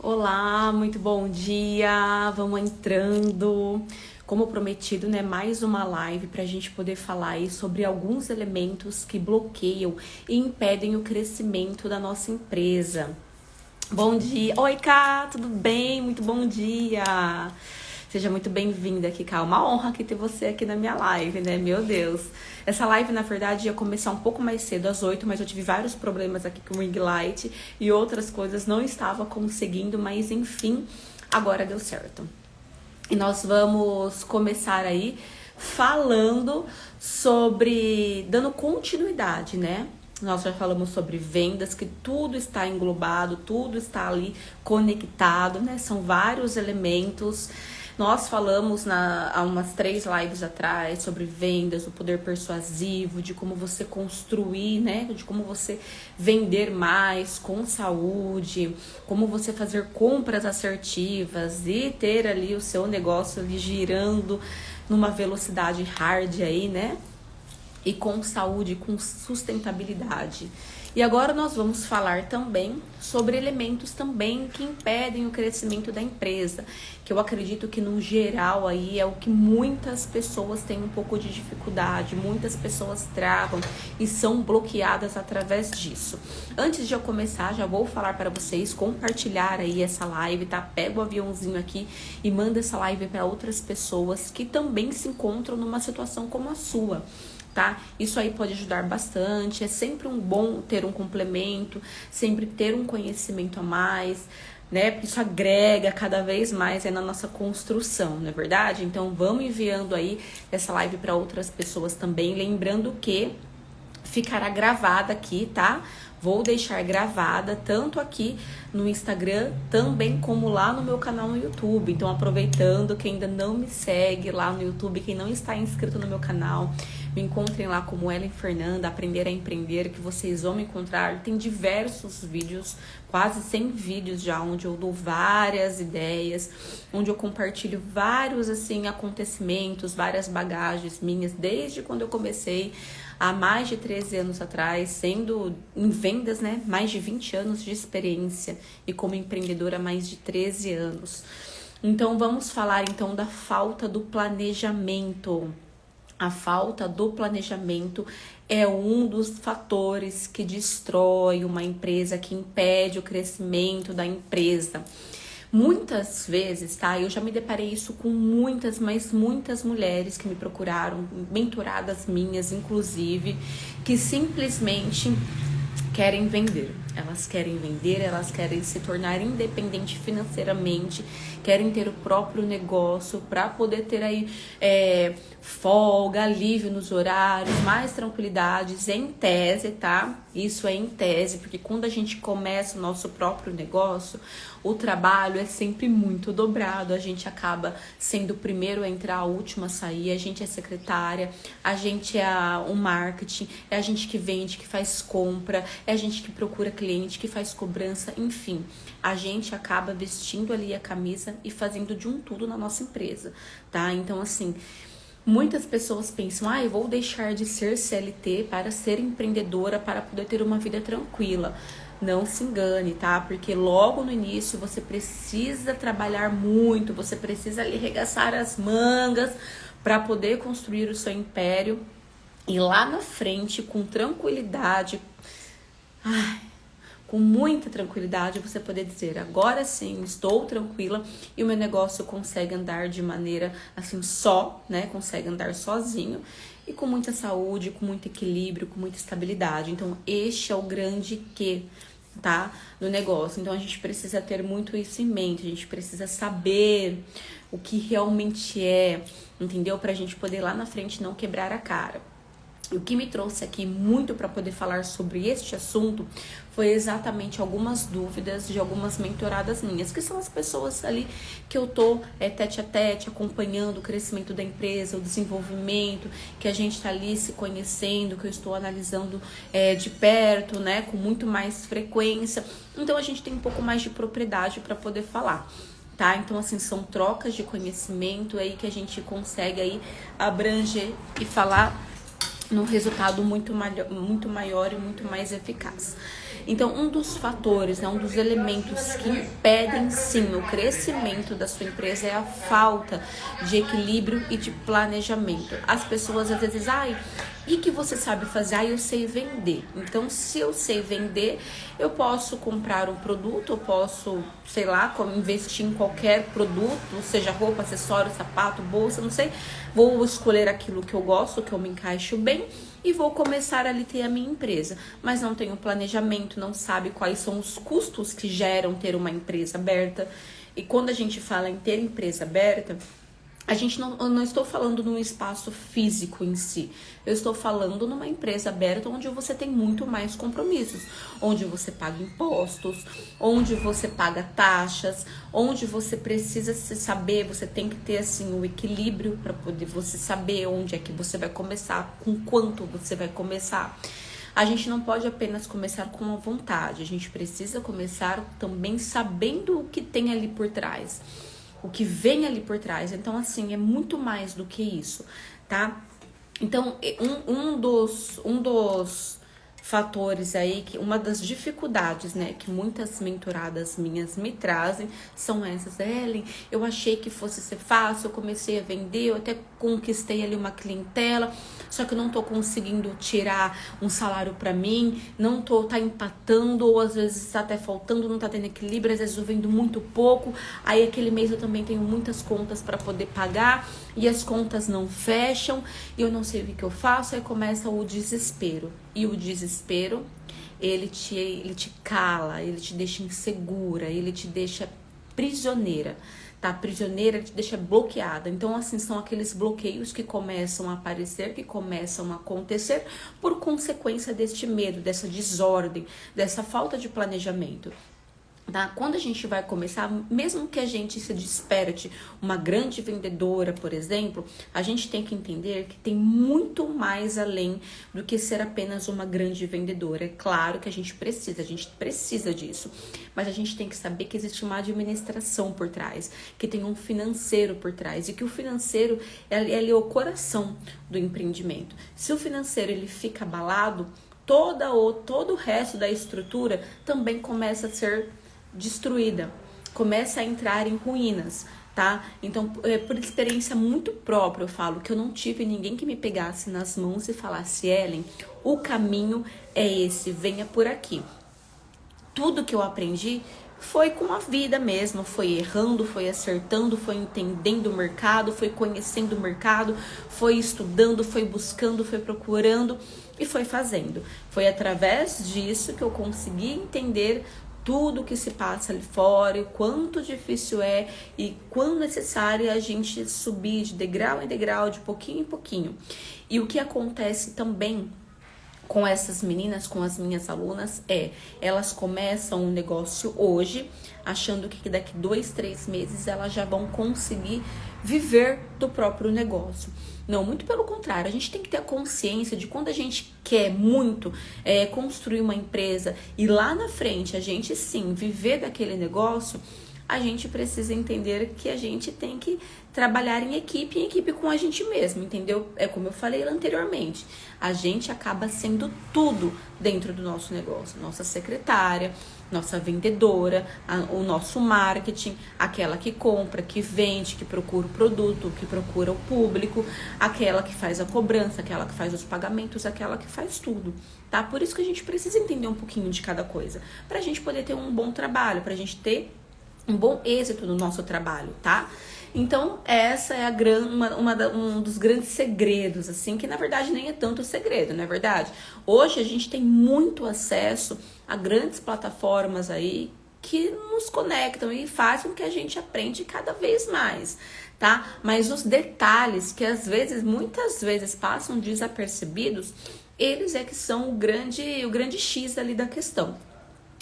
Olá, muito bom dia. Vamos entrando. Como prometido, né? Mais uma live para a gente poder falar aí sobre alguns elementos que bloqueiam e impedem o crescimento da nossa empresa. Bom dia. Oi, Ká, tudo bem? Muito bom dia. Seja muito bem-vinda aqui, Ká. Uma honra aqui ter você aqui na minha live, né? Meu Deus. Essa live, na verdade, ia começar um pouco mais cedo, às 8, mas eu tive vários problemas aqui com o ring light e outras coisas não estava conseguindo, mas enfim, agora deu certo. E nós vamos começar aí falando sobre, dando continuidade, né? Nós já falamos sobre vendas, que tudo está englobado, tudo está ali conectado, né? São vários elementos. Nós falamos há umas 3 lives atrás sobre vendas, o poder persuasivo, de como você construir, né? De como você vender mais com saúde, como você fazer compras assertivas e ter ali o seu negócio ali girando numa velocidade hard aí, né? E com saúde, com sustentabilidade. E agora nós vamos falar também sobre elementos também que impedem o crescimento da empresa, que eu acredito que no geral aí é o que muitas pessoas têm um pouco de dificuldade, muitas pessoas travam e são bloqueadas através disso. Antes de eu começar, já vou falar para vocês compartilhar aí essa live, tá? Pega o aviãozinho aqui e manda essa live para outras pessoas que também se encontram numa situação como a sua. Tá? Isso aí pode ajudar bastante, é sempre bom ter um complemento, sempre ter um conhecimento a mais, né? Porque isso agrega cada vez mais aí na nossa construção, não é verdade? Então vamos enviando aí essa live para outras pessoas também, lembrando que ficará gravada aqui, tá? Vou deixar gravada tanto aqui no Instagram, também como lá no meu canal no YouTube. Então, aproveitando, quem ainda não me segue lá no YouTube, quem não está inscrito no meu canal, me encontrem lá como Ellen Fernanda, Aprender a Empreender, que vocês vão me encontrar. Tem diversos vídeos, quase 100 vídeos já, onde eu dou várias ideias, onde eu compartilho vários, assim, acontecimentos, várias bagagens minhas, desde quando eu comecei há mais de 13 anos atrás, sendo em vendas, né? Mais de 20 anos de experiência e como empreendedora, mais de 13 anos. Então, vamos falar então da falta do planejamento. A falta do planejamento é um dos fatores que destrói uma empresa, que impede o crescimento da empresa. Muitas vezes, tá? Eu já me deparei isso com muitas mulheres que me procuraram, mentoradas minhas, inclusive, que simplesmente querem vender. Elas querem vender, elas querem se tornar independente financeiramente, querem ter o próprio negócio para poder ter aí folga, alívio nos horários, mais tranquilidades, em tese, tá? Isso é em tese, porque quando a gente começa o nosso próprio negócio, o trabalho é sempre muito dobrado, a gente acaba sendo o primeiro a entrar, a última a sair, a gente é secretária, a gente é o marketing, é a gente que vende, que faz compra, é a gente que procura cliente, que faz cobrança, enfim, a gente acaba vestindo ali a camisa e fazendo de um tudo na nossa empresa, tá? Então, assim, muitas pessoas pensam, eu vou deixar de ser CLT para ser empreendedora, para poder ter uma vida tranquila. Não se engane, tá? Porque logo no início você precisa trabalhar muito, você precisa ali arregaçar as mangas para poder construir o seu império e lá na frente, com tranquilidade, com muita tranquilidade, você poder dizer, agora sim, estou tranquila e o meu negócio consegue andar de maneira assim né? Consegue andar sozinho e com muita saúde, com muito equilíbrio, com muita estabilidade. Então, este é o grande quê, tá? Do negócio. Então, a gente precisa ter muito isso em mente, a gente precisa saber o que realmente é, entendeu? Pra gente poder lá na frente não quebrar a cara. O que me trouxe aqui muito para poder falar sobre este assunto foi exatamente algumas dúvidas de algumas mentoradas minhas, que são as pessoas ali que eu tô tete a tete, acompanhando o crescimento da empresa, o desenvolvimento, que a gente tá ali se conhecendo, que eu estou analisando de perto, né, com muito mais frequência. Então a gente tem um pouco mais de propriedade para poder falar. Tá? Então, assim, são trocas de conhecimento aí que a gente consegue aí abranger e falar num resultado muito maior e muito mais eficaz. Então, um dos fatores, né, um dos elementos que impedem sim o crescimento da sua empresa é a falta de equilíbrio e de planejamento. As pessoas às vezes, e que você sabe fazer? Eu sei vender. Então, se eu sei vender, eu posso comprar um produto, eu posso, sei lá, investir em qualquer produto, seja roupa, acessório, sapato, bolsa, não sei. Vou escolher aquilo que eu gosto, que eu me encaixo bem e vou começar ali ter a minha empresa. Mas não tenho planejamento, não sabe quais são os custos que geram ter uma empresa aberta. E quando a gente fala em ter empresa aberta, eu não estou falando num espaço físico em si. Eu estou falando numa empresa aberta onde você tem muito mais compromissos. Onde você paga impostos, onde você paga taxas, onde você precisa se saber, você tem que ter assim o equilíbrio para poder você saber onde é que você vai começar, com quanto você vai começar. A gente não pode apenas começar com a vontade, a gente precisa começar também sabendo o que tem ali por trás. O que vem ali por trás. Então, assim, é muito mais do que isso, tá? Então, um dos fatores aí, uma das dificuldades, né, que muitas mentoradas minhas me trazem são essas. Ellen, eu achei que fosse ser fácil, eu comecei a vender, eu até conquistei ali uma clientela, só que eu não tô conseguindo tirar um salário pra mim, tá empatando, ou às vezes tá até faltando, não tá tendo equilíbrio, às vezes eu vendo muito pouco, aí aquele mês eu também tenho muitas contas pra poder pagar, e as contas não fecham, e eu não sei o que eu faço, aí começa o desespero. E o desespero, ele te cala, ele te deixa insegura, ele te deixa prisioneira, tá? Prisioneira, ele te deixa bloqueada. Então, assim, são aqueles bloqueios que começam a aparecer, que começam a acontecer por consequência deste medo, dessa desordem, dessa falta de planejamento. Tá? Quando a gente vai começar, mesmo que a gente se desperte uma grande vendedora, por exemplo, a gente tem que entender que tem muito mais além do que ser apenas uma grande vendedora. É claro que a gente precisa disso, mas a gente tem que saber que existe uma administração por trás, que tem um financeiro por trás, e que o financeiro ele é o coração do empreendimento. Se o financeiro ele fica abalado, todo o resto da estrutura também começa a ser destruída, começa a entrar em ruínas, tá? Então, por experiência muito própria, eu falo que eu não tive ninguém que me pegasse nas mãos e falasse, Ellen, o caminho é esse, venha por aqui. Tudo que eu aprendi foi com a vida mesmo, foi errando, foi acertando, foi entendendo o mercado, foi conhecendo o mercado, foi estudando, foi buscando, foi procurando e foi fazendo. Foi através disso que eu consegui entender tudo que se passa ali fora, o quanto difícil é e quão necessário é a gente subir de degrau em degrau, de pouquinho em pouquinho. E o que acontece também com essas meninas, com as minhas alunas, elas começam um negócio hoje, achando que daqui 2, 3 meses elas já vão conseguir viver do próprio negócio. Não, muito pelo contrário, a gente tem que ter a consciência de quando a gente quer muito construir uma empresa e lá na frente a gente sim viver daquele negócio, a gente precisa entender que a gente tem que trabalhar em equipe com a gente mesmo, entendeu? É como eu falei anteriormente, a gente acaba sendo tudo dentro do nosso negócio, nossa secretária, nossa vendedora, o nosso marketing, aquela que compra, que vende, que procura o produto, que procura o público, aquela que faz a cobrança, aquela que faz os pagamentos, aquela que faz tudo, tá? Por isso que a gente precisa entender um pouquinho de cada coisa, pra gente poder ter um bom trabalho, pra gente ter um bom êxito no nosso trabalho, tá? Então, essa é um dos grandes segredos, assim, que na verdade nem é tanto segredo, não é verdade? Hoje a gente tem muito acesso a grandes plataformas aí que nos conectam e fazem com que a gente aprende cada vez mais, tá? Mas os detalhes que muitas vezes passam desapercebidos, eles é que são o grande X ali da questão.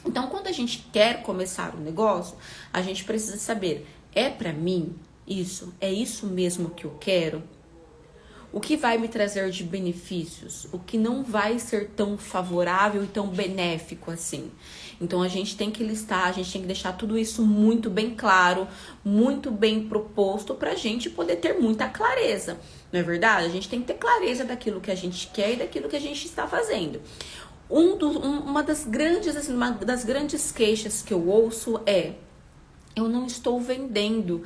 Então, quando a gente quer começar um negócio, a gente precisa saber, é pra mim isso? É isso mesmo que eu quero? O que vai me trazer de benefícios? O que não vai ser tão favorável e tão benéfico assim? Então, a gente tem que listar, a gente tem que deixar tudo isso muito bem claro, muito bem proposto pra gente poder ter muita clareza, não é verdade? A gente tem que ter clareza daquilo que a gente quer e daquilo que a gente está fazendo. Uma das grandes, assim, uma das grandes queixas que eu ouço é: eu não estou vendendo,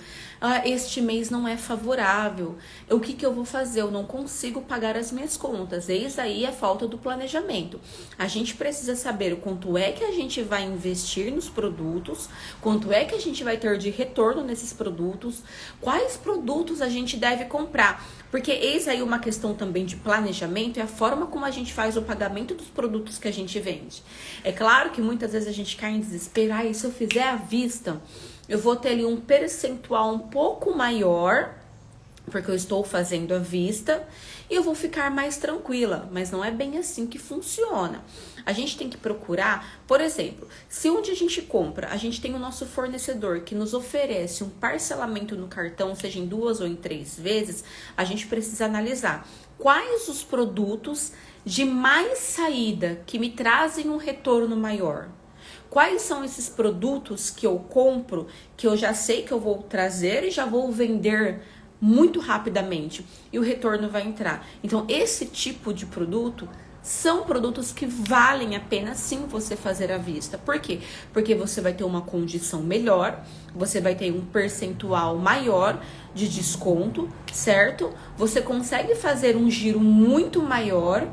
este mês não é favorável, o que eu vou fazer? Eu não consigo pagar as minhas contas. Eis aí a falta do planejamento. A gente precisa saber o quanto é que a gente vai investir nos produtos, quanto é que a gente vai ter de retorno nesses produtos, quais produtos a gente deve comprar. Porque eis aí uma questão também de planejamento, é a forma como a gente faz o pagamento dos produtos que a gente vende. É claro que muitas vezes a gente cai em desespero: e se eu fizer à vista, eu vou ter ali um percentual um pouco maior, porque eu estou fazendo à vista, e eu vou ficar mais tranquila. Mas não é bem assim que funciona. A gente tem que procurar, por exemplo, se onde a gente compra, a gente tem o nosso fornecedor que nos oferece um parcelamento no cartão, seja em 2 ou em 3 vezes, a gente precisa analisar quais os produtos de mais saída que me trazem um retorno maior. Quais são esses produtos que eu compro, que eu já sei que eu vou trazer e já vou vender muito rapidamente e o retorno vai entrar. Então, esse tipo de produto são produtos que valem a pena sim você fazer à vista. Por quê? Porque você vai ter uma condição melhor, você vai ter um percentual maior de desconto, certo? Você consegue fazer um giro muito maior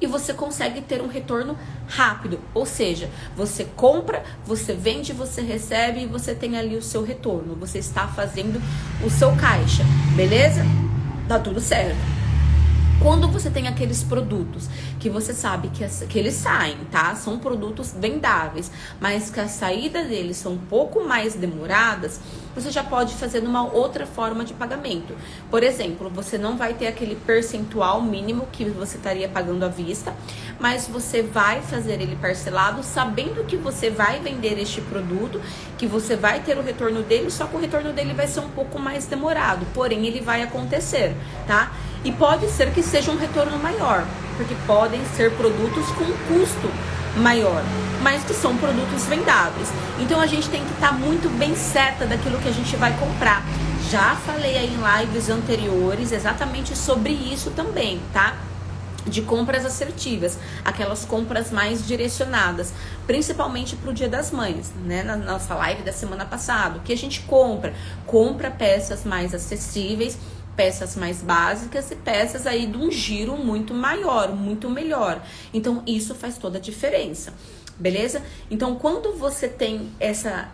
e você consegue ter um retorno rápido. Ou seja, você compra, você vende, você recebe e você tem ali o seu retorno. Você está fazendo o seu caixa, beleza? Tá tudo certo. Quando você tem aqueles produtos que você sabe que eles saem, tá? São produtos vendáveis, mas que a saída deles são um pouco mais demoradas, você já pode fazer numa outra forma de pagamento. Por exemplo, você não vai ter aquele percentual mínimo que você estaria pagando à vista, mas você vai fazer ele parcelado, sabendo que você vai vender este produto, que você vai ter o retorno dele, só que o retorno dele vai ser um pouco mais demorado, porém ele vai acontecer, tá? E pode ser que seja um retorno maior, porque podem ser produtos com custo maior, mas que são produtos vendáveis. Então a gente tem que estar muito bem certa daquilo que a gente vai comprar. Já falei aí em lives anteriores exatamente sobre isso também, tá? De compras assertivas, aquelas compras mais direcionadas, principalmente para o Dia das Mães, né? Na nossa live da semana passada, que a gente compra peças mais acessíveis, peças mais básicas e peças aí de um giro muito maior, muito melhor. Então, isso faz toda a diferença, beleza? Então, quando você tem essa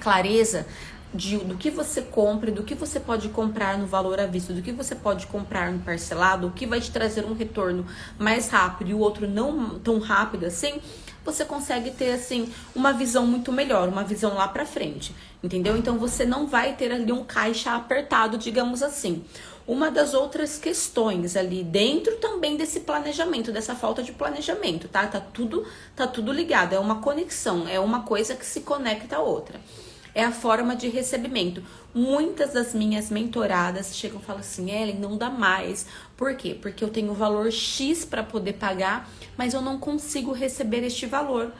clareza do que você compra, do que você pode comprar no valor à vista, do que você pode comprar no parcelado, o que vai te trazer um retorno mais rápido e o outro não tão rápido assim, você consegue ter assim uma visão muito melhor, uma visão lá pra frente, entendeu? Então você não vai ter ali um caixa apertado, digamos assim. Uma das outras questões ali dentro também desse planejamento, dessa falta de planejamento, tá? Tá tudo ligado, é uma conexão, é uma coisa que se conecta à outra. É a forma de recebimento. Muitas das minhas mentoradas chegam e falam assim: Ellen, não dá mais. Por quê? Porque eu tenho o valor X para poder pagar, mas eu não consigo receber este valor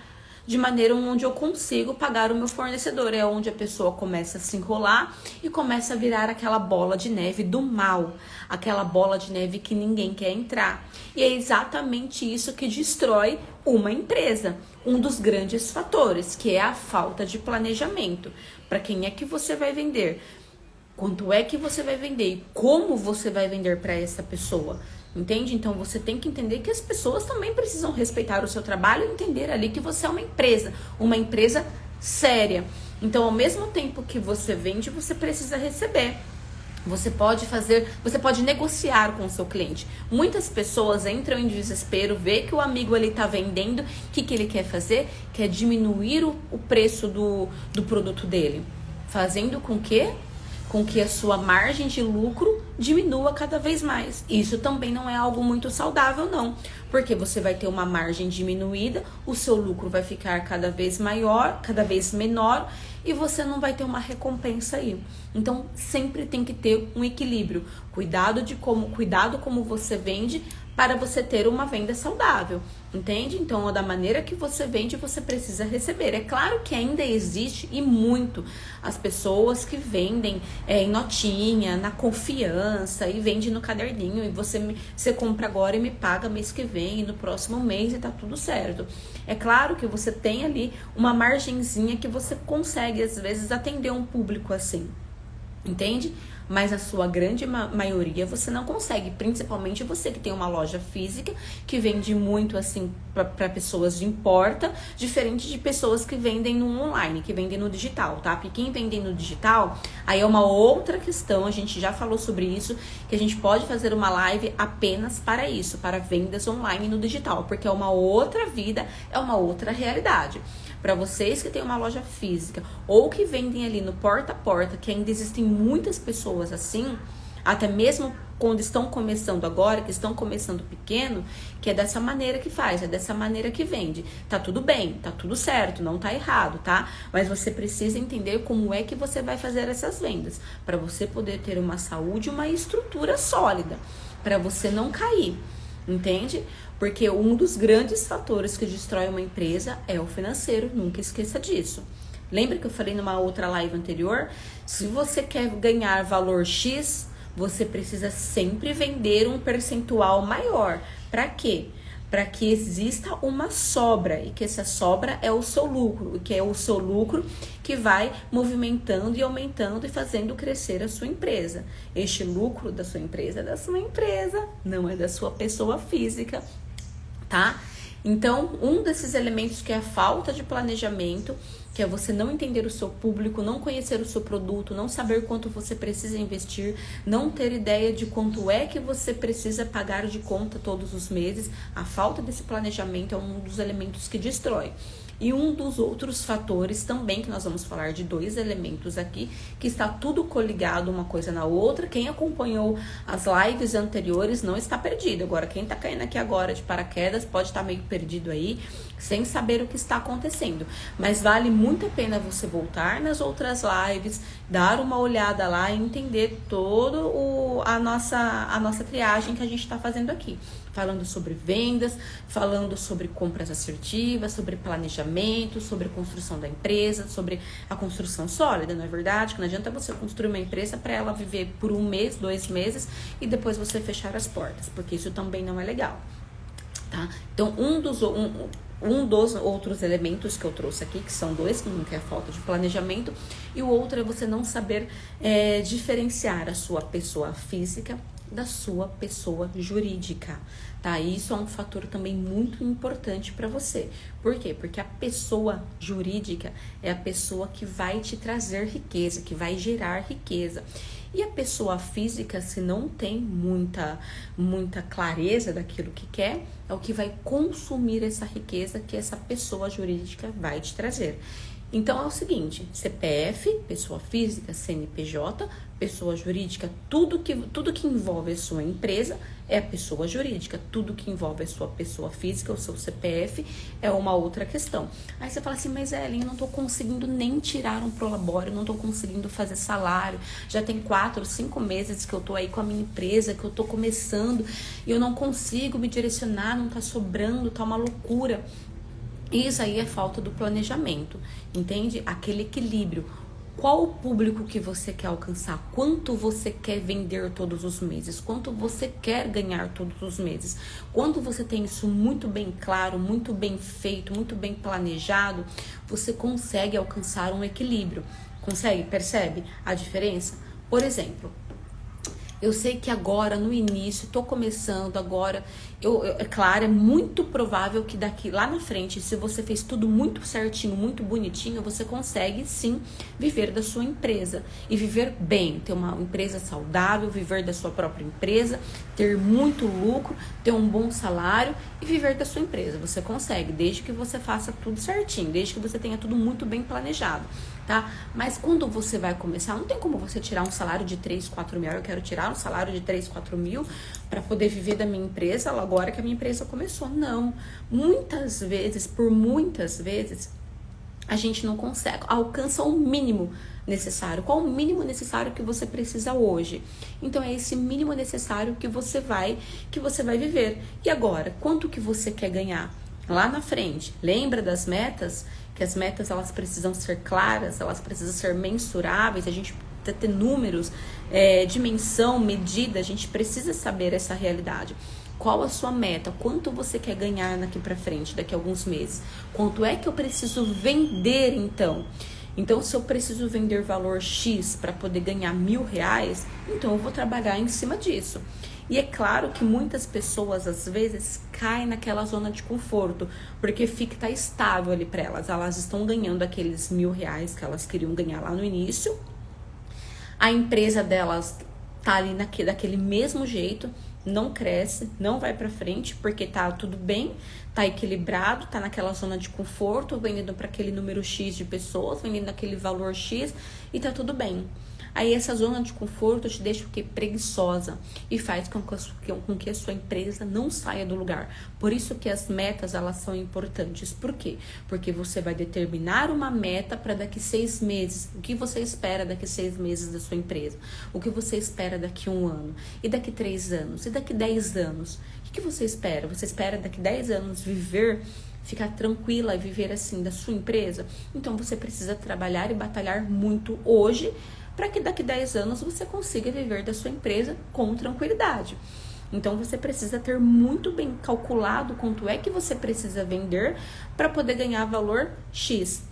de maneira onde eu consigo pagar o meu fornecedor. É onde a pessoa começa a se enrolar e começa a virar aquela bola de neve do mal, aquela bola de neve que ninguém quer entrar. E é exatamente isso que destrói uma empresa. Um dos grandes fatores, que é a falta de planejamento. Para quem é que você vai vender? Quanto é que você vai vender? E como você vai vender para essa pessoa? Entende? Então você tem que entender que as pessoas também precisam respeitar o seu trabalho e entender ali que você é uma empresa séria. Então, ao mesmo tempo que você vende, você precisa receber. Você pode negociar com o seu cliente. Muitas pessoas entram em desespero, vê que o amigo ali tá vendendo, o que ele quer fazer? Quer diminuir o preço do produto dele, fazendo com que a sua margem de lucro diminua cada vez mais. Isso também não é algo muito saudável, não. Porque você vai ter uma margem diminuída, o seu lucro vai ficar cada vez maior, cada vez menor, e você não vai ter uma recompensa aí. Então, sempre tem que ter um equilíbrio. Cuidado como você vende, para você ter uma venda saudável, entende? Então, da maneira que você vende, você precisa receber. É claro que ainda existe, e muito, as pessoas que vendem em notinha, na confiança, e vende no caderninho, e você compra agora e me paga mês que vem, e no próximo mês, e tá tudo certo. É claro que você tem ali uma margenzinha que você consegue, às vezes, atender um público assim, entende? Mas a sua grande maioria você não consegue, principalmente você que tem uma loja física, que vende muito assim para pessoas de importa, diferente de pessoas que vendem no online, que vendem no digital, tá? Porque quem vende no digital, aí é uma outra questão, a gente já falou sobre isso, que a gente pode fazer uma live apenas para isso, para vendas online no digital, porque é uma outra vida, é uma outra realidade. Para vocês que têm uma loja física ou que vendem ali no porta a porta, que ainda existem muitas pessoas assim, até mesmo quando estão começando agora, que estão começando pequeno, que é dessa maneira que faz, é dessa maneira que vende. Tá tudo bem, tá tudo certo, não tá errado, tá? Mas você precisa entender como é que você vai fazer essas vendas, para você poder ter uma saúde, uma estrutura sólida, para você não cair, entende? Porque um dos grandes fatores que destrói uma empresa é o financeiro, nunca esqueça disso. Lembra que eu falei numa outra live anterior? Se você quer ganhar valor X, você precisa sempre vender um percentual maior. Para quê? Para que exista uma sobra, e que essa sobra é o seu lucro, que é o seu lucro que vai movimentando e aumentando e fazendo crescer a sua empresa. Este lucro da sua empresa é da sua empresa, não é da sua pessoa física, tá? Então, um desses elementos que é a falta de planejamento, que é você não entender o seu público, não conhecer o seu produto, não saber quanto você precisa investir, não ter ideia de quanto é que você precisa pagar de conta todos os meses. A falta desse planejamento é um dos elementos que destrói. E um dos outros fatores também, que nós vamos falar de 2 elementos aqui, que está tudo coligado uma coisa na outra. Quem acompanhou as lives anteriores não está perdido. Agora, quem está caindo aqui agora de paraquedas pode estar meio perdido aí, sem saber o que está acontecendo. Mas vale muito a pena você voltar nas outras lives, dar uma olhada lá e entender todo a nossa triagem que a gente está fazendo aqui. Falando sobre vendas, falando sobre compras assertivas, sobre planejamento, sobre construção da empresa, sobre a construção sólida, não é verdade? Que não adianta você construir uma empresa para ela viver por 1 mês, 2 meses e depois você fechar as portas, porque isso também não é legal, tá? Então, um dos outros elementos que eu trouxe aqui, que são 2, um que é a falta de planejamento, e o outro é você não saber diferenciar a sua pessoa física da sua pessoa jurídica, tá? Isso é um fator também muito importante para você. Por quê? Porque a pessoa jurídica é a pessoa que vai te trazer riqueza, que vai gerar riqueza. E a pessoa física, se não tem muita clareza daquilo que quer, é o que vai consumir essa riqueza que essa pessoa jurídica vai te trazer. Então é o seguinte: CPF, pessoa física, CNPJ, pessoa jurídica, tudo que envolve a sua empresa é a pessoa jurídica, tudo que envolve a sua pessoa física, o seu CPF, é uma outra questão. Aí você fala assim, mas Ellen, eu não tô conseguindo nem tirar um prolabore, eu não tô conseguindo fazer salário, já tem 4, 5 meses que eu tô aí com a minha empresa, que eu tô começando, e eu não consigo me direcionar, não tá sobrando, tá uma loucura. Isso aí é falta do planejamento, entende? Aquele equilíbrio. Qual o público que você quer alcançar? Quanto você quer vender todos os meses? Quanto você quer ganhar todos os meses? Quando você tem isso muito bem claro, muito bem feito, muito bem planejado, você consegue alcançar um equilíbrio. Consegue? Percebe a diferença? Por exemplo, eu sei que agora, no início, tô começando agora, é claro, é muito provável que daqui lá na frente, se você fez tudo muito certinho, muito bonitinho, você consegue sim viver da sua empresa e viver bem, ter uma empresa saudável, viver da sua própria empresa, ter muito lucro, ter um bom salário e viver da sua empresa. Você consegue, desde que você faça tudo certinho, desde que você tenha tudo muito bem planejado, tá? Mas quando você vai começar, não tem como você tirar um salário de 3, 4 mil. Eu quero tirar um salário de 3, 4 mil para poder viver da minha empresa agora que a minha empresa começou. Não. Muitas vezes, a gente não consegue, alcança o mínimo necessário. Qual o mínimo necessário que você precisa hoje? Então é esse mínimo necessário que você vai viver. E agora, quanto que você quer ganhar? Lá na frente, lembra das metas? Que as metas elas precisam ser claras, elas precisam ser mensuráveis, a gente precisa ter números, dimensão, medida, a gente precisa saber essa realidade. Qual a sua meta? Quanto você quer ganhar daqui para frente, daqui a alguns meses? Quanto é que eu preciso vender então? Então, se eu preciso vender valor X para poder ganhar R$1.000, então eu vou trabalhar em cima disso. E é claro que muitas pessoas, às vezes, caem naquela zona de conforto, porque tá estável ali para elas. Elas estão ganhando aqueles R$1.000 que elas queriam ganhar lá no início. A empresa delas tá ali daquele mesmo jeito, não cresce, não vai para frente, porque tá tudo bem, tá equilibrado, tá naquela zona de conforto, vendendo para aquele número X de pessoas, vendendo aquele valor X e tá tudo bem. Aí essa zona de conforto te deixa o quê? Preguiçosa e faz com que a sua empresa não saia do lugar. Por isso que as metas, elas são importantes. Por quê? Porque você vai determinar uma meta para daqui 6 meses. O que você espera daqui 6 meses da sua empresa? O que você espera daqui 1 ano? E daqui 3 anos? E daqui 10 anos? O que você espera? Você espera daqui 10 anos ficar tranquila e viver assim da sua empresa? Então você precisa trabalhar e batalhar muito hoje para que daqui 10 anos você consiga viver da sua empresa com tranquilidade. Então você precisa ter muito bem calculado quanto é que você precisa vender para poder ganhar valor X.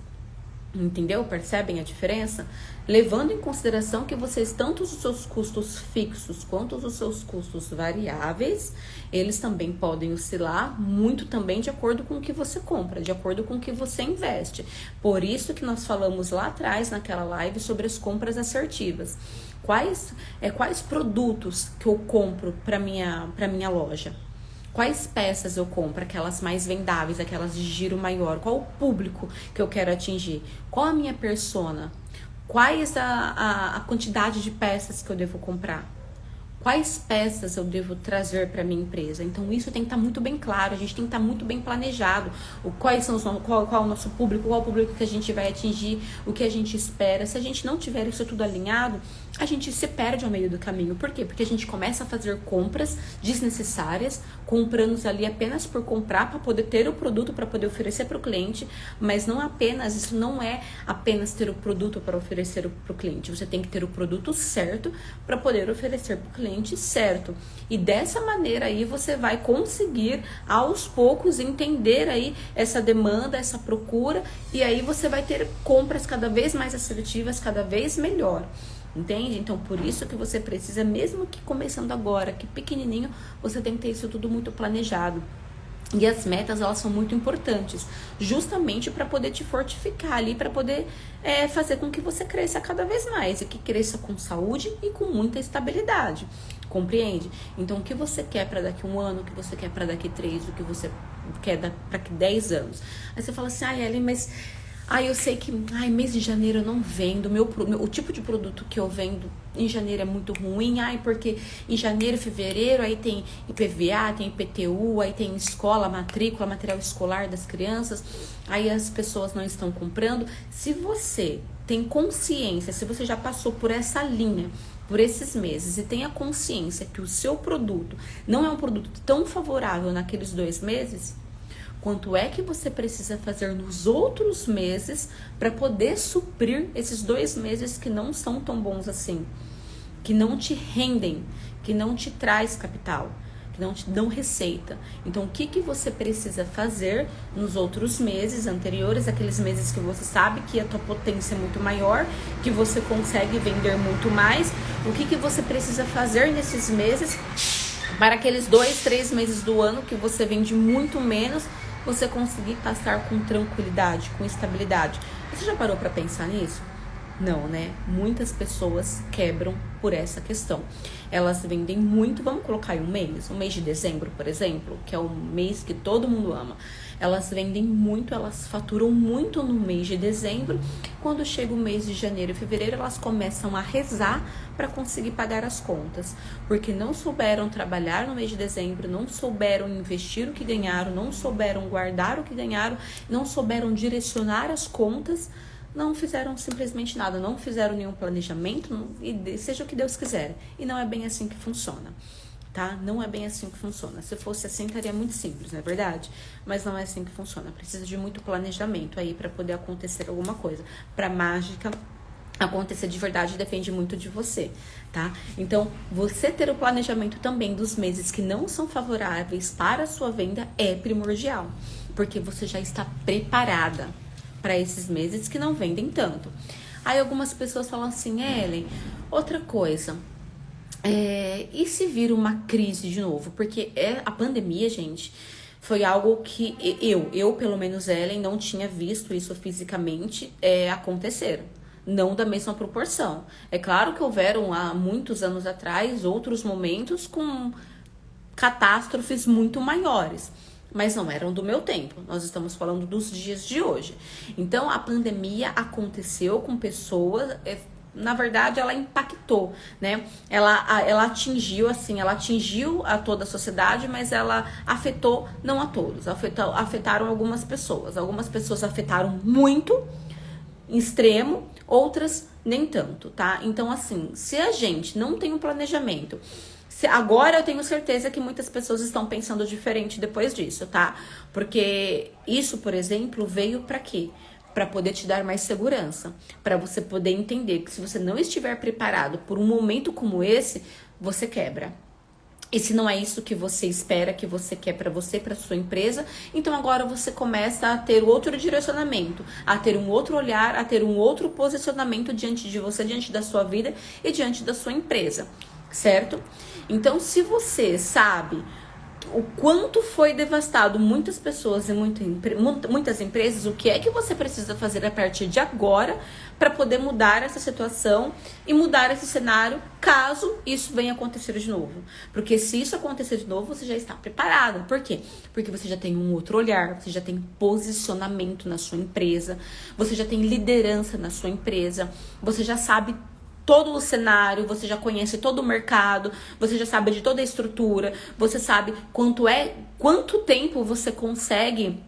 Entendeu? Percebem a diferença? Levando em consideração que vocês, tanto os seus custos fixos quanto os seus custos variáveis, eles também podem oscilar muito também de acordo com o que você compra, de acordo com o que você investe. Por isso que nós falamos lá atrás, naquela live, sobre as compras assertivas. Quais produtos que eu compro para minha loja? Quais peças eu compro? Aquelas mais vendáveis, aquelas de giro maior? Qual o público que eu quero atingir? Qual a minha persona? Quais a quantidade de peças que eu devo comprar? Quais peças eu devo trazer para minha empresa? Então isso tem que estar muito bem claro, a gente tem que estar muito bem planejado. Qual é o nosso público, qual é o público que a gente vai atingir, o que a gente espera. Se a gente não tiver isso tudo alinhado, a gente se perde ao meio do caminho. Por quê? Porque a gente começa a fazer compras desnecessárias, comprando ali apenas por comprar, para poder ter o produto, para poder oferecer para o cliente, mas isso não é apenas ter o produto para oferecer para o cliente. Você tem que ter o produto certo para poder oferecer para o cliente certo. E dessa maneira aí você vai conseguir aos poucos entender aí essa demanda, essa procura, e aí você vai ter compras cada vez mais assertivas, cada vez melhor. Entende? Então, por isso que você precisa, mesmo que começando agora, que pequenininho, você tem que ter isso tudo muito planejado. E as metas, elas são muito importantes, justamente para poder te fortificar ali, para poder fazer com que você cresça cada vez mais, e que cresça com saúde e com muita estabilidade, compreende? Então, o que você quer para daqui 1 ano, o que você quer para daqui 3, o que você quer para daqui 10 anos? Aí você fala assim, Ellen, mas... eu sei que mês de janeiro eu não vendo, o tipo de produto que eu vendo em janeiro é muito ruim, porque em janeiro, fevereiro, aí tem IPVA, tem IPTU, aí tem escola, matrícula, material escolar das crianças, aí as pessoas não estão comprando. Se você tem consciência, se você já passou por essa linha, por esses meses, e tem a consciência que o seu produto não é um produto tão favorável naqueles 2 meses, quanto é que você precisa fazer nos outros meses para poder suprir esses 2 meses que não são tão bons assim, que não te rendem, que não te traz capital, que não te dão receita. Então, o que você precisa fazer nos outros meses anteriores, aqueles meses que você sabe que a tua potência é muito maior, que você consegue vender muito mais, o que você precisa fazer nesses meses para aqueles 2, 3 meses do ano que você vende muito menos, você conseguir passar com tranquilidade, com estabilidade. Você já parou para pensar nisso? Não, né? Muitas pessoas quebram por essa questão. Elas vendem muito, vamos colocar aí um mês de dezembro, por exemplo, que é o mês que todo mundo ama. Elas vendem muito, elas faturam muito no mês de dezembro. Quando chega o mês de janeiro e fevereiro, elas começam a rezar para conseguir pagar as contas, porque não souberam trabalhar no mês de dezembro, não souberam investir o que ganharam, não souberam guardar o que ganharam, não souberam direcionar as contas, não fizeram simplesmente nada, não fizeram nenhum planejamento, e seja o que Deus quiser. E não é bem assim que funciona, tá? Não é bem assim que funciona. Se fosse assim, estaria muito simples, não é verdade? Mas não é assim que funciona. Precisa de muito planejamento aí para poder acontecer alguma coisa. Para mágica acontecer de verdade depende muito de você, tá? Então, você ter o planejamento também dos meses que não são favoráveis para a sua venda é primordial, porque você já está preparada para esses meses que não vendem tanto. Aí algumas pessoas falam assim, Ellen, outra coisa, e se vir uma crise de novo? Porque a pandemia, gente, foi algo que eu pelo menos, Ellen, não tinha visto isso fisicamente acontecer. Não da mesma proporção. É claro que houveram há muitos anos atrás outros momentos com catástrofes muito maiores, mas não eram do meu tempo. Nós estamos falando dos dias de hoje. Então, a pandemia aconteceu com pessoas, na verdade, ela impactou, né? Ela atingiu, assim, ela atingiu a toda a sociedade, mas ela afetou, não a todos, afetaram algumas pessoas. Algumas pessoas afetaram muito, extremo, outras nem tanto, tá? Então, assim, se a gente não tem um planejamento, agora eu tenho certeza que muitas pessoas estão pensando diferente depois disso, tá? Porque isso, por exemplo, veio pra quê? Para poder te dar mais segurança, para você poder entender que se você não estiver preparado por um momento como esse, você quebra. E se não é isso que você espera, que você quer para você, para sua empresa, então agora você começa a ter outro direcionamento, a ter um outro olhar, a ter um outro posicionamento diante de você, diante da sua vida e diante da sua empresa, certo? Então, se você sabe o quanto foi devastado muitas pessoas e muitas empresas, o que é que você precisa fazer a partir de agora para poder mudar essa situação e mudar esse cenário caso isso venha acontecer de novo. Porque se isso acontecer de novo, você já está preparada. Por quê? Porque você já tem um outro olhar, você já tem posicionamento na sua empresa, você já tem liderança na sua empresa, você já sabe todo o cenário, você já conhece todo o mercado, você já sabe de toda a estrutura, você sabe quanto tempo você consegue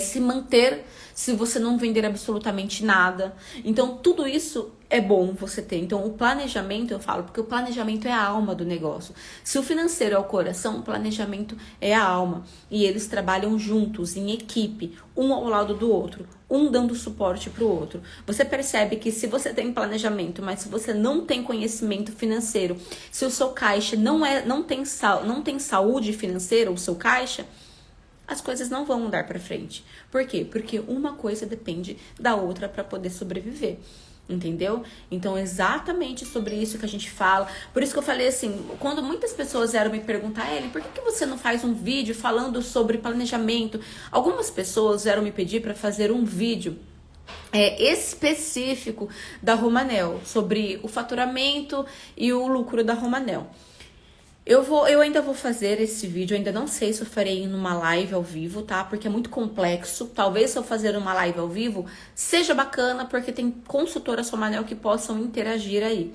se manter se você não vender absolutamente nada. Então, tudo isso é bom você ter. Então, o planejamento, eu falo, porque o planejamento é a alma do negócio. Se o financeiro é o coração, o planejamento é a alma. E eles trabalham juntos, em equipe, um ao lado do outro, um dando suporte para o outro. Você percebe que se você tem planejamento, mas se você não tem conhecimento financeiro, se o seu caixa não tem saúde financeira, o seu caixa, as coisas não vão andar para frente. Por quê? Porque uma coisa depende da outra para poder sobreviver. Entendeu? Então, exatamente sobre isso que a gente fala. Por isso que eu falei assim, quando muitas pessoas vieram me perguntar, Ellen, por que você não faz um vídeo falando sobre planejamento? Algumas pessoas vieram me pedir para fazer um vídeo específico da Romanel, sobre o faturamento e o lucro da Romanel. Eu ainda vou fazer esse vídeo, ainda não sei se eu farei numa live ao vivo, tá? Porque é muito complexo. Talvez se eu fazer uma live ao vivo seja bacana, porque tem consultoras Romanel que possam interagir aí,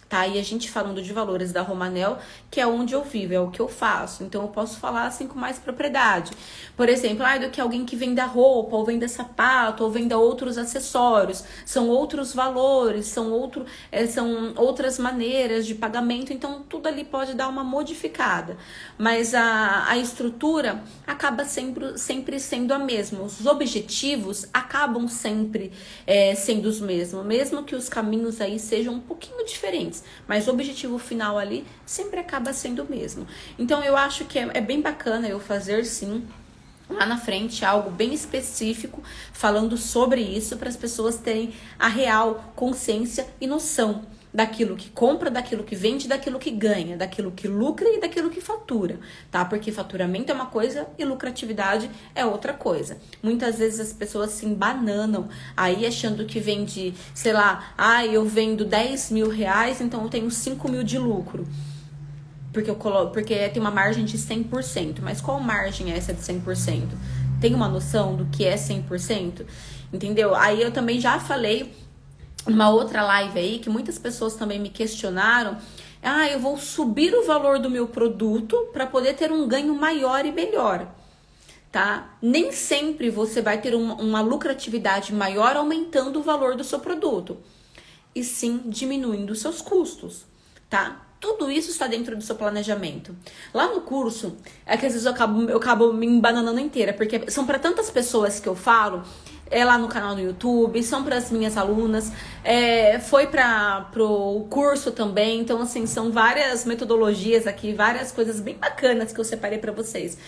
tá? E a gente falando de valores da Romanel, que é onde eu vivo, é o que eu faço. Então eu posso falar assim com mais propriedade. Por exemplo, do que alguém que venda roupa, ou venda sapato, ou venda outros acessórios. São outros valores, são outras maneiras de pagamento. Então tudo ali pode dar uma modificada. Mas a estrutura acaba sempre sendo a mesma. Os objetivos acabam sempre sendo os mesmos. Mesmo que os caminhos aí sejam um pouquinho diferentes. Mas o objetivo final ali sempre acaba sendo o mesmo. Então eu acho que é bem bacana eu fazer sim lá na frente algo bem específico falando sobre isso para as pessoas terem a real consciência e noção daquilo que compra, daquilo que vende, daquilo que ganha, daquilo que lucra e daquilo que fatura, tá? Porque faturamento é uma coisa e lucratividade é outra coisa. Muitas vezes as pessoas se embananam aí achando que vende, sei lá, eu vendo 10 mil reais, então eu tenho 5 mil de lucro. Porque tem uma margem de 100%. Mas qual margem é essa de 100%? tem uma noção do que é 100%? Entendeu? Aí eu também já falei numa outra live aí, que muitas pessoas também me questionaram, eu vou subir o valor do meu produto para poder ter um ganho maior e melhor, tá? Nem sempre você vai ter uma lucratividade maior aumentando o valor do seu produto, e sim diminuindo os seus custos, tá? Tudo isso está dentro do seu planejamento. Lá no curso, é que às vezes eu acabo me embananando inteira, porque são para tantas pessoas que eu falo, lá no canal do YouTube, são para as minhas alunas, foi pro curso também, então assim, são várias metodologias aqui, várias coisas bem bacanas que eu separei para vocês.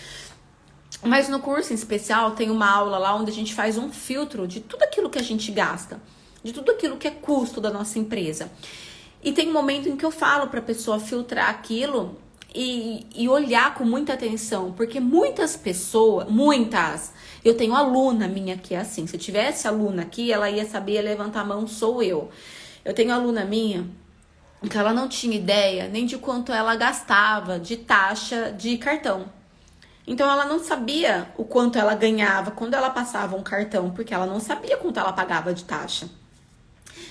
Mas no curso em especial tem uma aula lá onde a gente faz um filtro de tudo aquilo que a gente gasta, de tudo aquilo que é custo da nossa empresa. E tem um momento em que eu falo para a pessoa filtrar aquilo e olhar com muita atenção, porque muitas pessoas, eu tenho aluna minha que é assim, se eu tivesse aluna aqui, ela ia saber levantar a mão, sou eu. Eu tenho aluna minha que ela não tinha ideia nem de quanto ela gastava de taxa de cartão. Então ela não sabia o quanto ela ganhava quando ela passava um cartão, porque ela não sabia quanto ela pagava de taxa.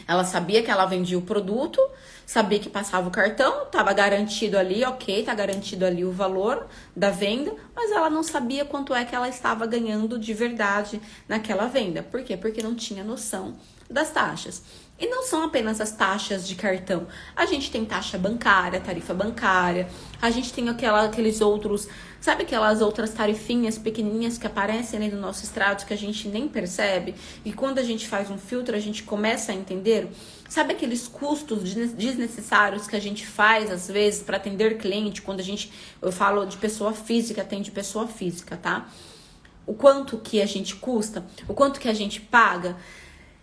Ela sabia que ela vendia o produto, sabia que passava o cartão, estava garantido ali, ok, tá garantido ali o valor da venda, mas ela não sabia quanto é que ela estava ganhando de verdade naquela venda. Por quê? Porque não tinha noção das taxas. E não são apenas as taxas de cartão. A gente tem taxa bancária, tarifa bancária, a gente tem aqueles outros, sabe aquelas outras tarifinhas pequenininhas que aparecem ali no nosso extrato que a gente nem percebe? E quando a gente faz um filtro, a gente começa a entender. Sabe aqueles custos desnecessários que a gente faz, às vezes, para atender cliente, quando eu falo de pessoa física, atende pessoa física, tá? O quanto que a gente custa, o quanto que a gente paga.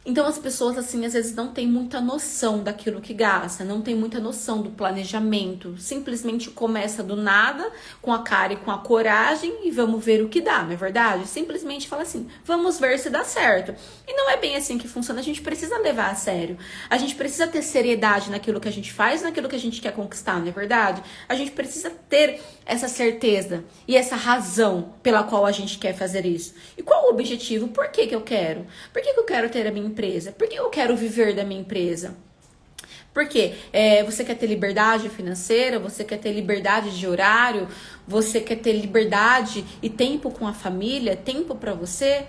Então as pessoas assim às vezes não têm muita noção daquilo que gasta, não tem muita noção do planejamento, simplesmente começa do nada, com a cara e com a coragem e vamos ver o que dá, não é verdade? Simplesmente fala assim, vamos ver se dá certo. E não é bem assim que funciona, a gente precisa levar a sério, a gente precisa ter seriedade naquilo que a gente faz, naquilo que a gente quer conquistar, não é verdade? A gente precisa ter essa certeza e essa razão pela qual a gente quer fazer isso. E qual o objetivo? Por que que eu quero? Por que que eu quero ter a minha empresa? Por que eu quero viver da minha empresa? Porque você quer ter liberdade financeira, você quer ter liberdade de horário, você quer ter liberdade e tempo com a família, tempo para você,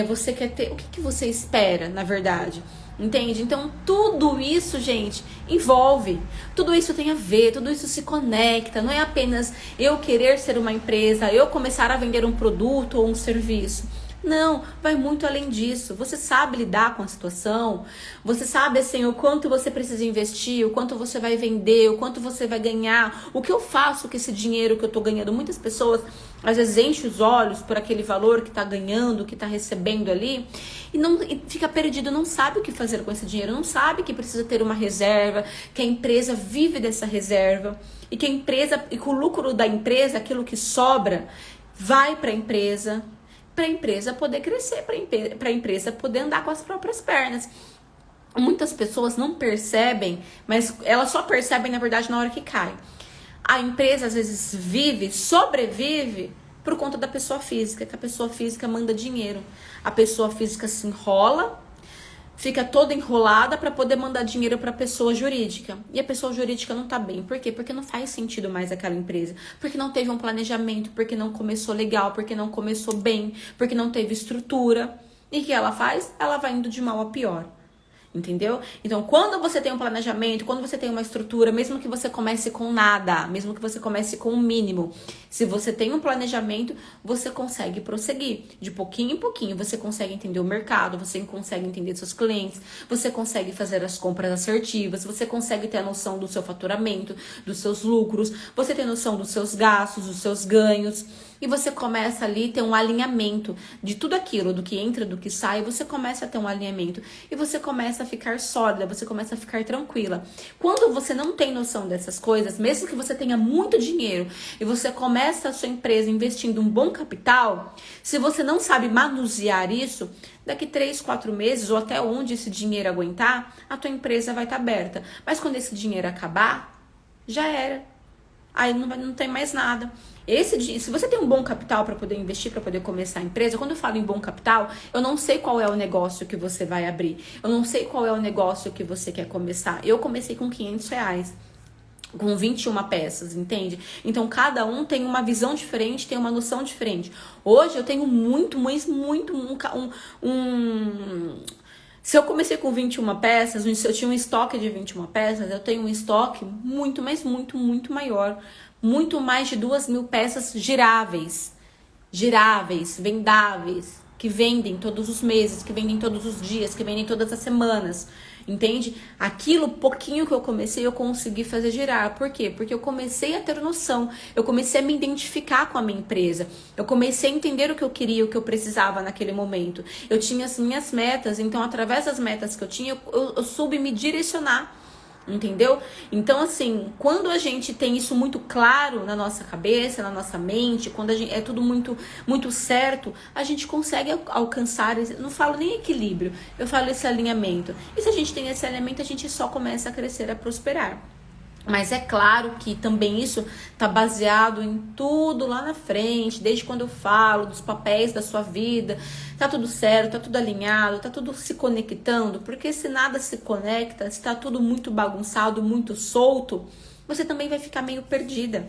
você quer ter... O que você espera, na verdade? Entende? Então, tudo isso, gente, envolve. Tudo isso tem a ver, tudo isso se conecta. Não é apenas eu querer ser uma empresa, eu começar a vender um produto ou um serviço. Não, vai muito além disso. Você sabe lidar com a situação, você sabe assim o quanto você precisa investir, o quanto você vai vender, o quanto você vai ganhar, o que eu faço com esse dinheiro que eu tô ganhando. Muitas pessoas às vezes enchem os olhos por aquele valor que tá ganhando, que tá recebendo ali e fica perdido, não sabe o que fazer com esse dinheiro, não sabe que precisa ter uma reserva, que a empresa vive dessa reserva e que a empresa, e com o lucro da empresa, aquilo que sobra, vai para a empresa poder crescer, para a empresa poder andar com as próprias pernas. Muitas pessoas não percebem, mas elas só percebem, na verdade, na hora que cai. A empresa, às vezes, sobrevive por conta da pessoa física, que a pessoa física manda dinheiro. A pessoa física se enrola, fica toda enrolada para poder mandar dinheiro para a pessoa jurídica. E a pessoa jurídica não tá bem. Por quê? Porque não faz sentido mais aquela empresa. Porque não teve um planejamento, porque não começou legal, porque não começou bem, porque não teve estrutura. E o que ela faz? Ela vai indo de mal a pior. Entendeu? Então, quando você tem um planejamento, quando você tem uma estrutura, mesmo que você comece com nada, mesmo que você comece com o mínimo, se você tem um planejamento, você consegue prosseguir. De pouquinho em pouquinho, você consegue entender o mercado, você consegue entender seus clientes, você consegue fazer as compras assertivas, você consegue ter a noção do seu faturamento, dos seus lucros, você tem noção dos seus gastos, dos seus ganhos. E você começa ali a ter um alinhamento de tudo aquilo, do que entra, do que sai, você começa a ter um alinhamento. E você começa a ficar sólida, você começa a ficar tranquila. Quando você não tem noção dessas coisas, mesmo que você tenha muito dinheiro, e você começa a sua empresa investindo um bom capital, se você não sabe manusear isso, daqui 3, 4 meses, ou até onde esse dinheiro aguentar, a tua empresa vai estar aberta. Mas quando esse dinheiro acabar, já era. Aí não tem mais nada. Se você tem um bom capital para poder investir, para poder começar a empresa, quando eu falo em bom capital, eu não sei qual é o negócio que você vai abrir. Eu não sei qual é o negócio que você quer começar. Eu comecei com R$500, com 21 peças, entende? Então, cada um tem uma visão diferente, tem uma noção diferente. Hoje, eu tenho se eu comecei com 21 peças, se eu tinha um estoque de 21 peças, eu tenho um estoque muito maior. Muito mais de 2.000 peças giráveis, vendáveis, que vendem todos os meses, que vendem todos os dias, que vendem todas as semanas, entende? Aquilo pouquinho que eu comecei, eu consegui fazer girar. Por quê? Porque eu comecei a ter noção, eu comecei a me identificar com a minha empresa, eu comecei a entender o que eu queria, o que eu precisava naquele momento. Eu tinha as minhas metas, então através das metas que eu tinha, eu soube me direcionar. Entendeu? Então, assim, quando a gente tem isso muito claro na nossa cabeça, na nossa mente, quando é tudo muito certo, a gente consegue alcançar, não falo nem equilíbrio, eu falo esse alinhamento. E se a gente tem esse alinhamento, a gente só começa a crescer, a prosperar. Mas é claro que também isso tá baseado em tudo lá na frente, desde quando eu falo dos papéis da sua vida, tá tudo certo, tá tudo alinhado, tá tudo se conectando, porque se nada se conecta, se tá tudo muito bagunçado, muito solto, você também vai ficar meio perdida.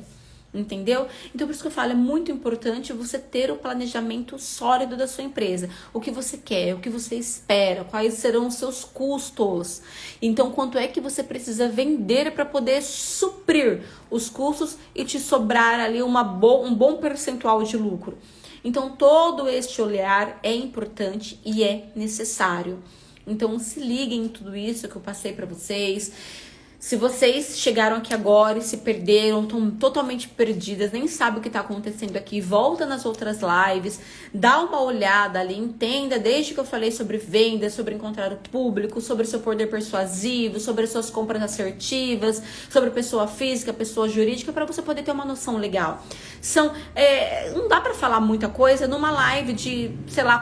Entendeu? Então, por isso que eu falo, é muito importante você ter o planejamento sólido da sua empresa. O que você quer, o que você espera, quais serão os seus custos. Então, quanto é que você precisa vender para poder suprir os custos e te sobrar ali um bom percentual de lucro. Então, todo este olhar é importante e é necessário. Então, se liguem em tudo isso que eu passei para vocês. Se vocês chegaram aqui agora e se perderam, estão totalmente perdidas, nem sabem o que está acontecendo aqui, volta nas outras lives, dá uma olhada ali, entenda desde que eu falei sobre vendas, sobre encontrar o público, sobre seu poder persuasivo, sobre suas compras assertivas, sobre pessoa física, pessoa jurídica, para você poder ter uma noção legal. Não dá para falar muita coisa numa live de,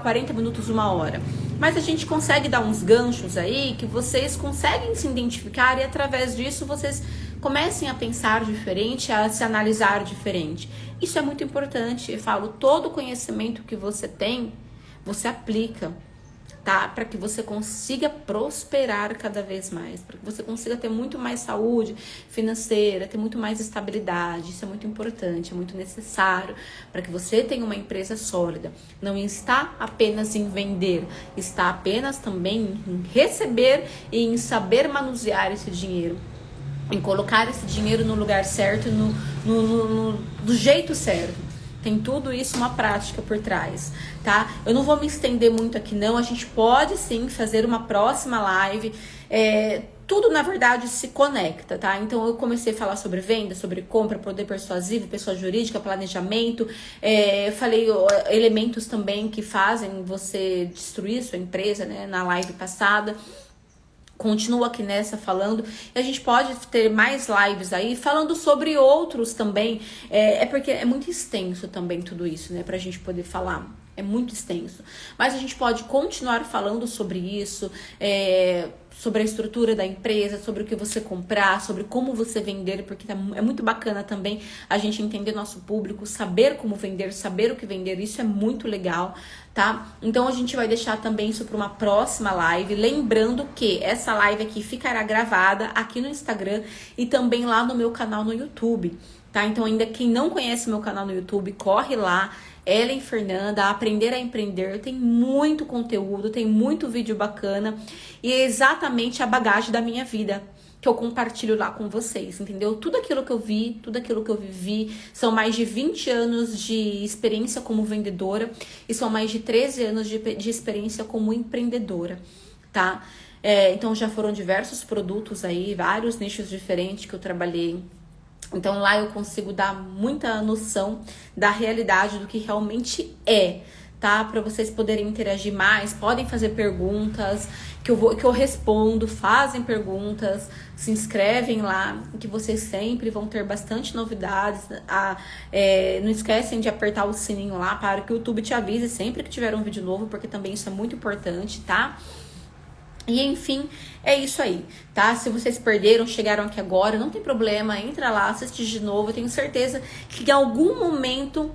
40 minutos, 1 hora. Mas a gente consegue dar uns ganchos aí que vocês conseguem se identificar e através disso vocês comecem a pensar diferente, a se analisar diferente. Isso é muito importante. Eu falo, todo conhecimento que você tem, você aplica, tá? Para que você consiga prosperar cada vez mais, para que você consiga ter muito mais saúde financeira, ter muito mais estabilidade. Isso é muito importante, é muito necessário para que você tenha uma empresa sólida. Não está apenas em vender, está apenas também em receber e em saber manusear esse dinheiro, em colocar esse dinheiro no lugar certo, do jeito certo. Tem tudo isso, uma prática por trás, tá? Eu não vou me estender muito aqui não, a gente pode sim fazer uma próxima live, tudo na verdade se conecta, tá? Então eu comecei a falar sobre venda, sobre compra, poder persuasivo, pessoa jurídica, planejamento, falei elementos também que fazem você destruir sua empresa, né, na live passada. Continuo aqui nessa falando, e a gente pode ter mais lives aí falando sobre outros também, porque é muito extenso também tudo isso, né, pra gente poder falar, é muito extenso, mas a gente pode continuar falando sobre isso, sobre a estrutura da empresa, sobre o que você comprar, sobre como você vender, porque é muito bacana também a gente entender nosso público, saber como vender, saber o que vender, isso é muito legal, tá? Então a gente vai deixar também isso para uma próxima live, lembrando que essa live aqui ficará gravada aqui no Instagram e também lá no meu canal no YouTube, tá? Então ainda quem não conhece meu canal no YouTube, corre lá, Ellen Fernanda, Aprender a Empreender, tem muito conteúdo, tem muito vídeo bacana e é exatamente a bagagem da minha vida que eu compartilho lá com vocês, entendeu? Tudo aquilo que eu vi, tudo aquilo que eu vivi, são mais de 20 anos de experiência como vendedora e são mais de 13 anos de experiência como empreendedora, tá? Então já foram diversos produtos aí, vários nichos diferentes que eu trabalhei. Então lá eu consigo dar muita noção da realidade do que realmente tá? Para vocês poderem interagir mais, podem fazer perguntas que eu respondo, fazem perguntas, se inscrevem lá, que vocês sempre vão ter bastante novidades. Não esquecem de apertar o sininho lá para que o YouTube te avise sempre que tiver um vídeo novo, porque também isso é muito importante, tá? E enfim, é isso aí, tá? Se vocês perderam, chegaram aqui agora, não tem problema, entra lá, assiste de novo. Eu tenho certeza que em algum momento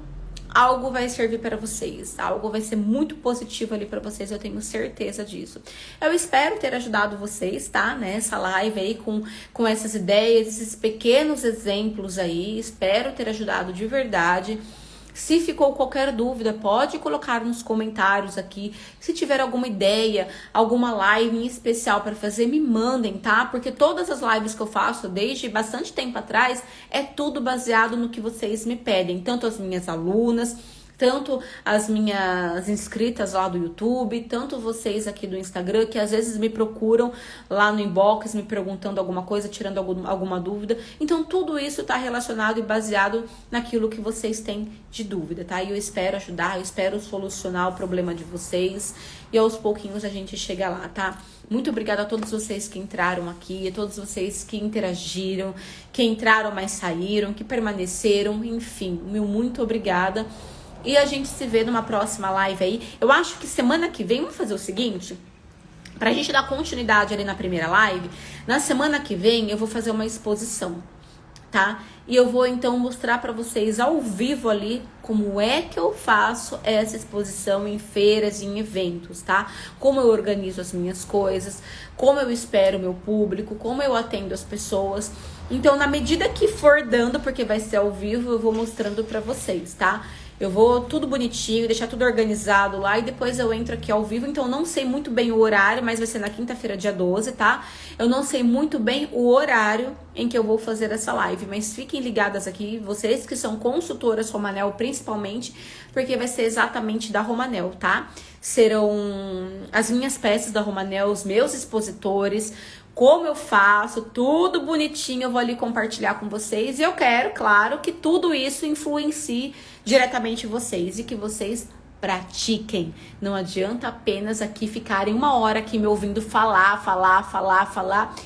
algo vai servir para vocês, algo vai ser muito positivo ali para vocês, eu tenho certeza disso. Eu espero ter ajudado vocês, tá? Nessa live aí com essas ideias, esses pequenos exemplos aí, espero ter ajudado de verdade. Se ficou qualquer dúvida, pode colocar nos comentários aqui. Se tiver alguma ideia, alguma live em especial para fazer, me mandem, tá? Porque todas as lives que eu faço desde bastante tempo atrás é tudo baseado no que vocês me pedem. Tanto as minhas alunas, tanto as minhas inscritas lá do YouTube, tanto vocês aqui do Instagram, que às vezes me procuram lá no inbox, me perguntando alguma coisa, tirando alguma dúvida. Então, tudo isso tá relacionado e baseado naquilo que vocês têm de dúvida, tá? E eu espero ajudar, eu espero solucionar o problema de vocês. E aos pouquinhos a gente chega lá, tá? Muito obrigada a todos vocês que entraram aqui, a todos vocês que interagiram, que entraram, mas saíram, que permaneceram, enfim, meu muito obrigada. E a gente se vê numa próxima live aí. Eu acho que semana que vem, vamos fazer o seguinte, pra gente dar continuidade ali na primeira live, na semana que vem eu vou fazer uma exposição, tá? E eu vou então mostrar pra vocês ao vivo ali como é que eu faço essa exposição em feiras e em eventos, tá? Como eu organizo as minhas coisas, como eu espero o meu público, como eu atendo as pessoas. Então, na medida que for dando, porque vai ser ao vivo, eu vou mostrando pra vocês, tá? Eu vou tudo bonitinho, deixar tudo organizado lá e depois eu entro aqui ao vivo. Então, eu não sei muito bem o horário, mas vai ser na quinta-feira, dia 12, tá? Eu não sei muito bem o horário em que eu vou fazer essa live, mas fiquem ligadas aqui, vocês que são consultoras Romanel, principalmente, porque vai ser exatamente da Romanel, tá? Serão as minhas peças da Romanel, os meus expositores, como eu faço, tudo bonitinho, eu vou ali compartilhar com vocês. E eu quero, claro, que tudo isso influencie diretamente vocês e que vocês pratiquem. Não adianta apenas aqui ficarem uma hora aqui me ouvindo falar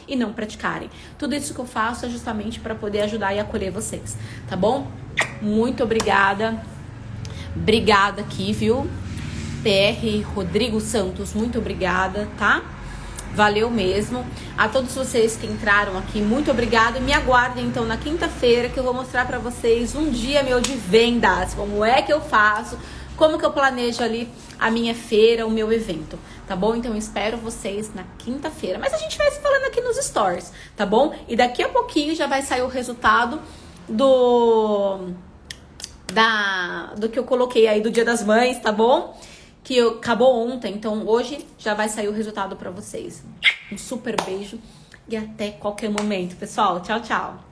e não praticarem. Tudo isso que eu faço é justamente para poder ajudar e acolher vocês, tá bom? Muito obrigada. Obrigada aqui, viu? PR Rodrigo Santos, muito obrigada, tá? Valeu mesmo. A todos vocês que entraram aqui, muito obrigada. Me aguardem então na quinta-feira que eu vou mostrar pra vocês um dia meu de vendas. Como é que eu faço, como que eu planejo ali a minha feira, o meu evento, tá bom? Então eu espero vocês na quinta-feira. Mas a gente vai se falando aqui nos stories, tá bom? E daqui a pouquinho já vai sair o resultado do que eu coloquei aí do Dia das Mães, tá bom? Que acabou ontem, então hoje já vai sair o resultado pra vocês. Um super beijo e até qualquer momento, pessoal. Tchau, tchau.